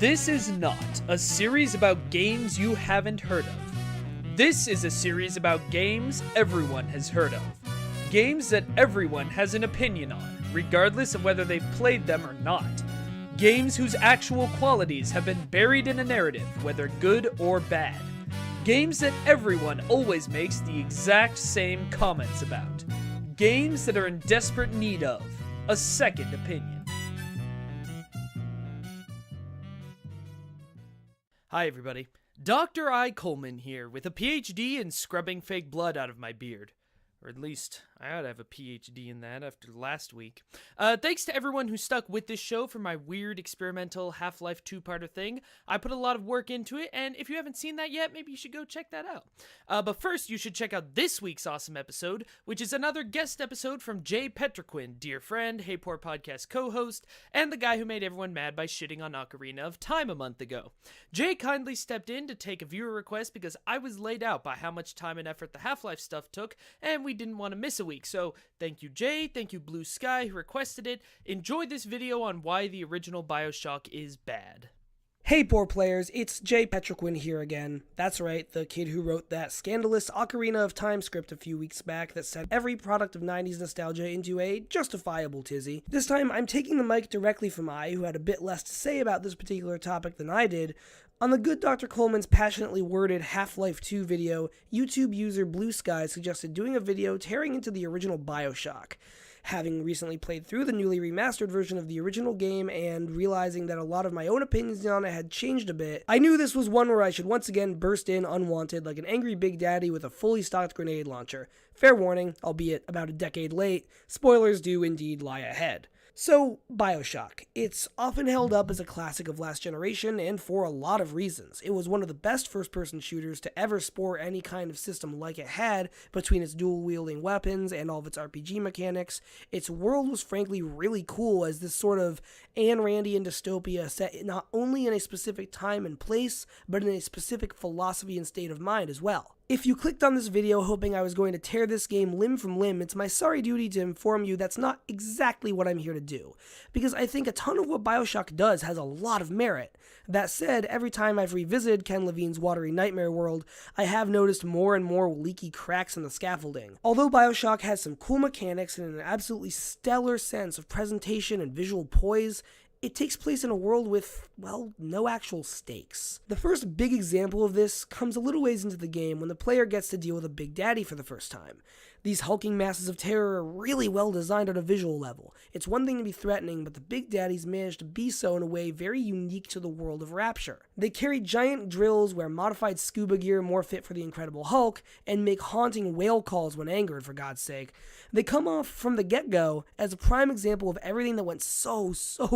This is not a series about games you haven't heard of. This is a series about games everyone has heard of. Games that everyone has an opinion on, regardless of whether they've played them or not. Games whose actual qualities have been buried in a narrative, whether good or bad. Games that everyone always makes the exact same comments about. Games that are in desperate need of a second opinion. Hi everybody, Dr. I. Coleman here with a PhD in scrubbing fake blood out of my beard. Or at least, I ought to have a PhD in that after last week. Thanks to everyone who stuck with this show for my weird experimental Half-Life 2-parter thing. I put a lot of work into it, and if you haven't seen that yet, maybe you should go check that out. But first, you should check out this week's awesome episode, which is another guest episode from Jay Petrequin, dear friend, Hey Poor Podcast co-host, and the guy who made everyone mad by shitting on Ocarina of Time a month ago. Jay kindly stepped in to take a viewer request because I was laid out by how much time and effort the Half-Life stuff took, and we didn't want to miss a week, so thank you Jay, thank you Blue Sky who requested it. Enjoy this video on why the original Bioshock is bad. Hey poor players, it's Jay Petrequin here again. That's right, the kid who wrote that scandalous Ocarina of Time script a few weeks back that set every product of 90s nostalgia into a justifiable tizzy. This time I'm taking the mic directly from I, who had a bit less to say about this particular topic than I did. On the good Dr. Coleman's passionately worded Half-Life 2 video, YouTube user Blue Sky suggested doing a video tearing into the original Bioshock. Having recently played through the newly remastered version of the original game and realizing that a lot of my own opinions on it had changed a bit, I knew this was one where I should once again burst in unwanted like an angry Big Daddy with a fully stocked grenade launcher. Fair warning, albeit about a decade late, spoilers do indeed lie ahead. So, Bioshock. It's often held up as a classic of last generation, and for a lot of reasons. It was one of the best first-person shooters to ever sport any kind of system like it had, between its dual-wielding weapons and all of its RPG mechanics. Its world was frankly really cool as this sort of Ayn Randian dystopia set not only in a specific time and place, but in a specific philosophy and state of mind as well. If you clicked on this video hoping I was going to tear this game limb from limb, it's my sorry duty to inform you that's not exactly what I'm here to do, because I think a ton of what Bioshock does has a lot of merit. That said, every time I've revisited Ken Levine's watery nightmare world, I have noticed more and more leaky cracks in the scaffolding. Although Bioshock has some cool mechanics and an absolutely stellar sense of presentation and visual poise, it takes place in a world with, well, no actual stakes. The first big example of this comes a little ways into the game when the player gets to deal with a Big Daddy for the first time. These hulking masses of terror are really well designed on a visual level. It's one thing to be threatening, but the Big Daddies manage to be so in a way very unique to the world of Rapture. They carry giant drills, wear modified scuba gear more fit for the Incredible Hulk, and make haunting whale calls when angered, for God's sake. They come off from the get-go as a prime example of everything that went so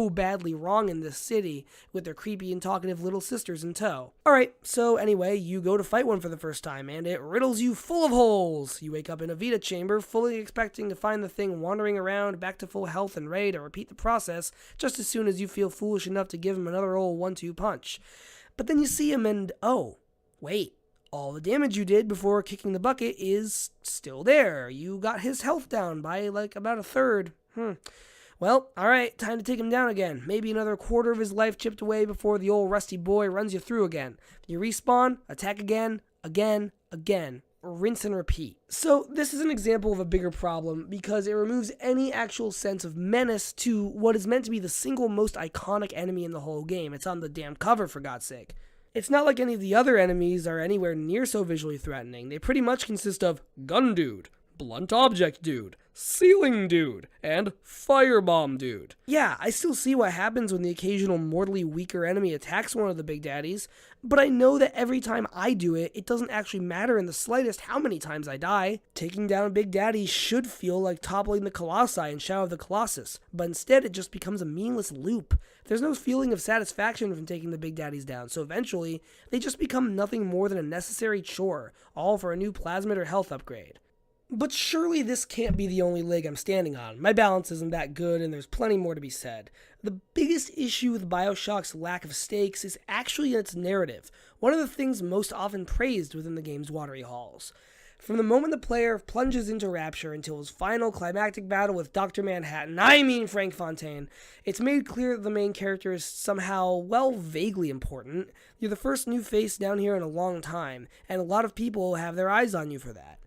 badly wrong in this city, with their creepy and talkative little sisters in tow. Alright, so anyway, you go to fight one for the first time, and it riddles you full of holes. You wake up in a Vita chamber, fully expecting to find the thing wandering around back to full health and ready to repeat the process just as soon as you feel foolish enough to give him another old 1-2 punch. But then you see him and, oh, wait. All the damage you did before kicking the bucket is still there. You got his health down by like about a third. Well, alright, time to take him down again. Maybe another quarter of his life chipped away before the old rusty boy runs you through again. You respawn, attack again, rinse and repeat. So this is an example of a bigger problem because it removes any actual sense of menace to what is meant to be the single most iconic enemy in the whole game. It's on the damn cover, for God's sake. It's not like any of the other enemies are anywhere near so visually threatening. They pretty much consist of Gun Dude, Blunt Object Dude, Ceiling Dude, and Firebomb Dude. Yeah, I still see what happens when the occasional mortally weaker enemy attacks one of the Big Daddies, but I know that every time I do it, it doesn't actually matter in the slightest how many times I die. Taking down a Big Daddy should feel like toppling the Colossi in Shadow of the Colossus, but instead it just becomes a meaningless loop. There's no feeling of satisfaction from taking the Big Daddies down, so eventually, they just become nothing more than a necessary chore, all for a new plasmid or health upgrade. But surely this can't be the only leg I'm standing on. My balance isn't that good, and there's plenty more to be said. The biggest issue with Bioshock's lack of stakes is actually its narrative, one of the things most often praised within the game's watery halls. From the moment the player plunges into Rapture until his final climactic battle with Dr. Manhattan, I mean Frank Fontaine, it's made clear that the main character is somehow, well, vaguely important. You're the first new face down here in a long time, and a lot of people have their eyes on you for that.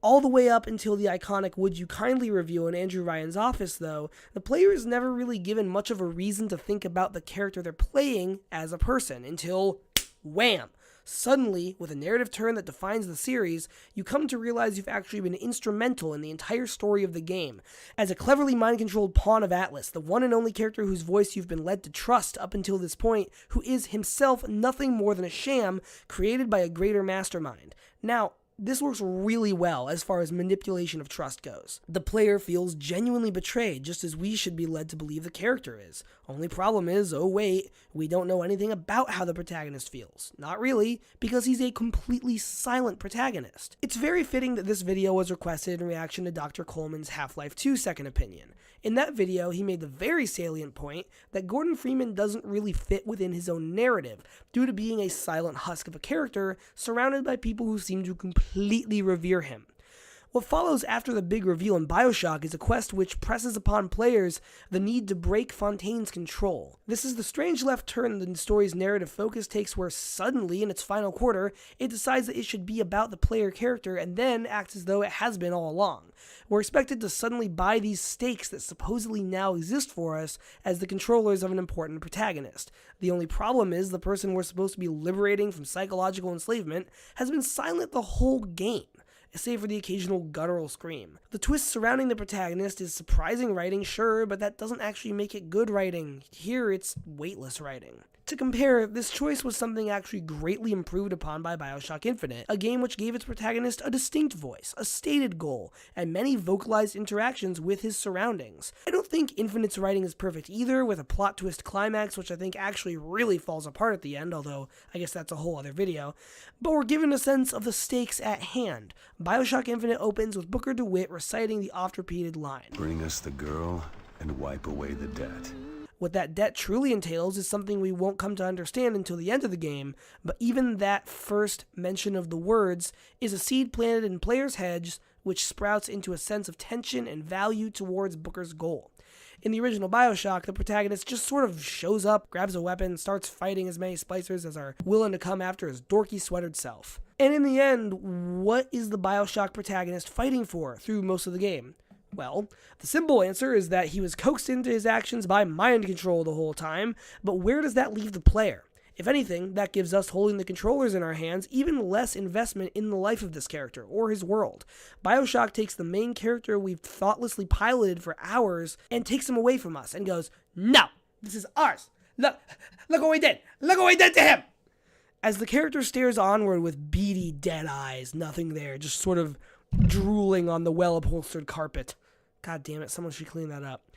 All the way up until the iconic "Would You Kindly" reveal in Andrew Ryan's office, though, the player is never really given much of a reason to think about the character they're playing as a person until, wham! Suddenly, with a narrative turn that defines the series, you come to realize you've actually been instrumental in the entire story of the game. As a cleverly mind-controlled pawn of Atlas, the one and only character whose voice you've been led to trust up until this point, who is himself nothing more than a sham created by a greater mastermind. Now, this works really well as far as manipulation of trust goes. The player feels genuinely betrayed, just as we should be led to believe the character is. Only problem is, oh wait, we don't know anything about how the protagonist feels. Not really, because he's a completely silent protagonist. It's very fitting that this video was requested in reaction to Dr. Coleman's Half-Life 2 second opinion. In that video, he made the very salient point that Gordon Freeman doesn't really fit within his own narrative, due to being a silent husk of a character surrounded by people who seem to completely revere him. What follows after the big reveal in Bioshock is a quest which presses upon players the need to break Fontaine's control. This is the strange left turn the story's narrative focus takes, where suddenly, in its final quarter, it decides that it should be about the player character and then acts as though it has been all along. We're expected to suddenly buy these stakes that supposedly now exist for us as the controllers of an important protagonist. The only problem is the person we're supposed to be liberating from psychological enslavement has been silent the whole game, save for the occasional guttural scream. The twist surrounding the protagonist is surprising writing, sure, but that doesn't actually make it good writing. Here, it's weightless writing. To compare, this choice was something actually greatly improved upon by Bioshock Infinite, a game which gave its protagonist a distinct voice, a stated goal, and many vocalized interactions with his surroundings. I don't think Infinite's writing is perfect either, with a plot twist climax which I think actually really falls apart at the end, although I guess that's a whole other video, but we're given a sense of the stakes at hand. Bioshock Infinite opens with Booker DeWitt reciting the oft-repeated line, "Bring us the girl and wipe away the debt." What that debt truly entails is something we won't come to understand until the end of the game, but even that first mention of the words is a seed planted in players' heads which sprouts into a sense of tension and value towards Booker's goal. In the original Bioshock, the protagonist just sort of shows up, grabs a weapon, starts fighting as many splicers as are willing to come after his dorky sweatered self. And in the end, what is the Bioshock protagonist fighting for through most of the game? Well, the simple answer is that he was coaxed into his actions by mind control the whole time, but where does that leave the player? If anything, that gives us holding the controllers in our hands even less investment in the life of this character or his world. Bioshock takes the main character we've thoughtlessly piloted for hours and takes him away from us and goes, "No, this is ours. Look what we did. Look what we did to him." As the character stares onward with beady, dead eyes, nothing there, just sort of drooling on the well-upholstered carpet. God damn it, someone should clean that up.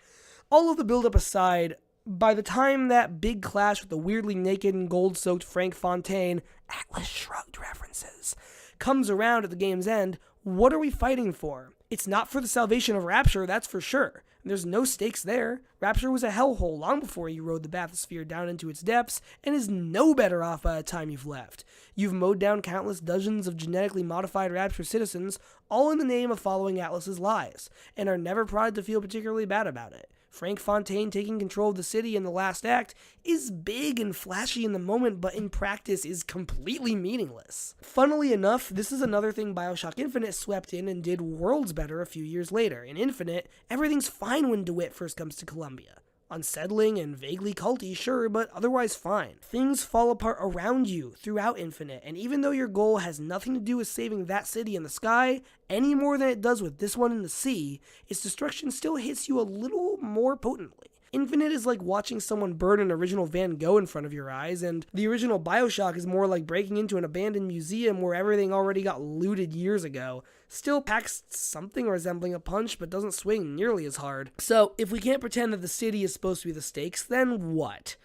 All of the build-up aside, by the time that big clash with the weirdly naked and gold-soaked Frank Fontaine, Atlas Shrugged references, comes around at the game's end, what are we fighting for? It's not for the salvation of Rapture, that's for sure. There's no stakes there. Rapture was a hellhole long before you rode the bathysphere down into its depths, and is no better off by the time you've left. You've mowed down countless dozens of genetically modified Rapture citizens, all in the name of following Atlas's lies, and are never prodded to feel particularly bad about it. Frank Fontaine taking control of the city in the last act is big and flashy in the moment, but in practice is completely meaningless. Funnily enough, this is another thing Bioshock Infinite swept in and did worlds better a few years later. In Infinite, everything's fine when DeWitt first comes to Columbia. Unsettling and vaguely culty, sure, but otherwise fine. Things fall apart around you throughout Infinite, and even though your goal has nothing to do with saving that city in the sky, any more than it does with this one in the sea, its destruction still hits you a little more potently. Infinite is like watching someone burn an original Van Gogh in front of your eyes, and the original Bioshock is more like breaking into an abandoned museum where everything already got looted years ago. Still packs something resembling a punch, but doesn't swing nearly as hard. So, if we can't pretend that the city is supposed to be the stakes, then what?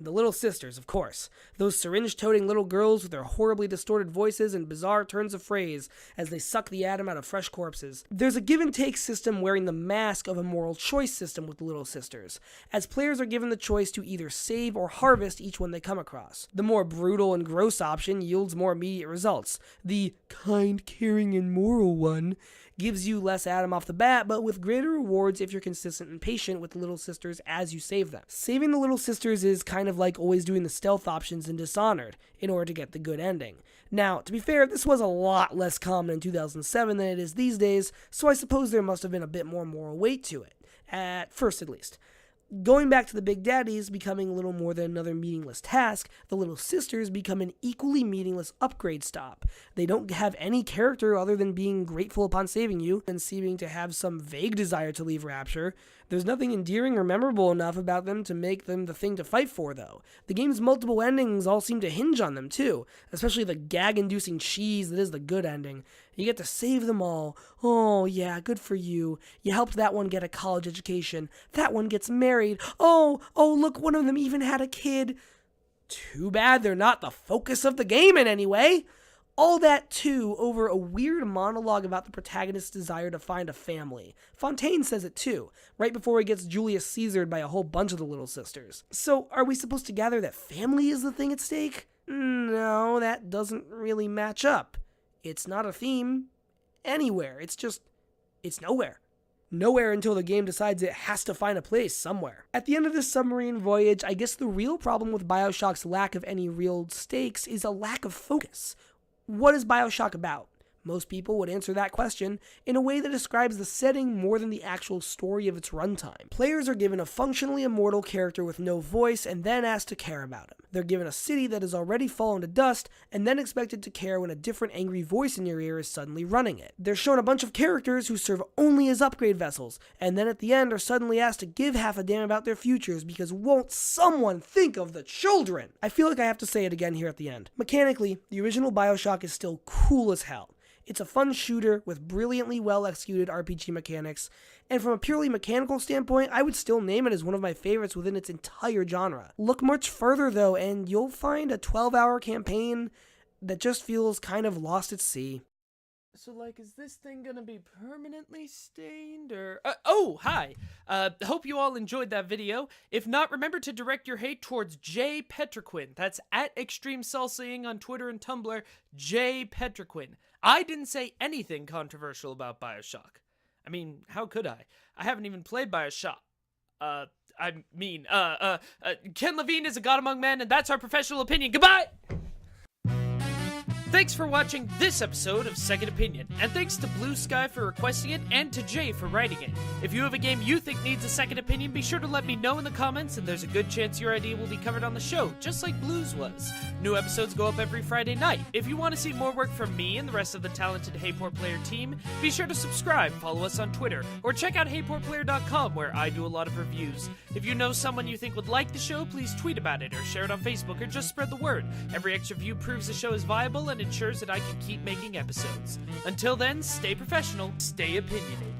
The Little Sisters, of course. Those syringe-toting little girls with their horribly distorted voices and bizarre turns of phrase as they suck the atom out of fresh corpses. There's a give-and-take system wearing the mask of a moral choice system with the Little Sisters, as players are given the choice to either save or harvest each one they come across. The more brutal and gross option yields more immediate results. The kind, caring, and moral one gives you less atom off the bat, but with greater rewards if you're consistent and patient with the Little Sisters as you save them. Saving the Little Sisters is kind of like always doing the stealth options in Dishonored in order to get the good ending. Now, to be fair, this was a lot less common in 2007 than it is these days, so I suppose there must have been a bit more moral weight to it. At first, at least. Going back to the Big Daddies becoming little more than another meaningless task, the Little Sisters become an equally meaningless upgrade stop. They don't have any character other than being grateful upon saving you and seeming to have some vague desire to leave Rapture. There's nothing endearing or memorable enough about them to make them the thing to fight for, though. The game's multiple endings all seem to hinge on them, too, especially the gag-inducing cheese that is the good ending. You get to save them all. Oh, yeah, good for you. You helped that one get a college education. That one gets married. Oh, look, one of them even had a kid. Too bad they're not the focus of the game in any way. All that, too, over a weird monologue about the protagonist's desire to find a family. Fontaine says it, too, right before he gets Julius Caesared by a whole bunch of the Little Sisters. So, are we supposed to gather that family is the thing at stake? No, that doesn't really match up. It's not a theme anywhere. It's nowhere. Nowhere until the game decides it has to find a place somewhere. At the end of this submarine voyage, I guess the real problem with Bioshock's lack of any real stakes is a lack of focus. What is Bioshock about? Most people would answer that question in a way that describes the setting more than the actual story of its runtime. Players are given a functionally immortal character with no voice and then asked to care about him. They're given a city that has already fallen to dust and then expected to care when a different angry voice in your ear is suddenly running it. They're shown a bunch of characters who serve only as upgrade vessels and then at the end are suddenly asked to give half a damn about their futures because won't someone think of the children? I feel like I have to say it again here at the end. Mechanically, the original Bioshock is still cool as hell. It's a fun shooter with brilliantly well-executed RPG mechanics, and from a purely mechanical standpoint, I would still name it as one of my favorites within its entire genre. Look much further, though, and you'll find a 12-hour campaign that just feels kind of lost at sea. So, is this thing gonna be permanently stained, or... oh, hi! Hope you all enjoyed that video. If not, remember to direct your hate towards Jay Petrequin. That's at Extreme Salsaing on Twitter and Tumblr, Jay Petrequin. I didn't say anything controversial about Bioshock. I mean, how could I? I haven't even played Bioshock. Ken Levine is a god among men, and that's our professional opinion. Goodbye! Thanks for watching this episode of Second Opinion, and thanks to Blue Sky for requesting it and to Jay for writing it. If you have a game you think needs a second opinion, be sure to let me know in the comments, and there's a good chance your idea will be covered on the show, just like Blue's was. New episodes go up every Friday night. If you want to see more work from me and the rest of the talented Hey4 Player team, be sure to subscribe, follow us on Twitter, or check out hey4player.com where I do a lot of reviews. If you know someone you think would like the show, please tweet about it or share it on Facebook or just spread the word. Every extra view proves the show is viable and ensures that I can keep making episodes. Until then, stay professional, stay opinionated.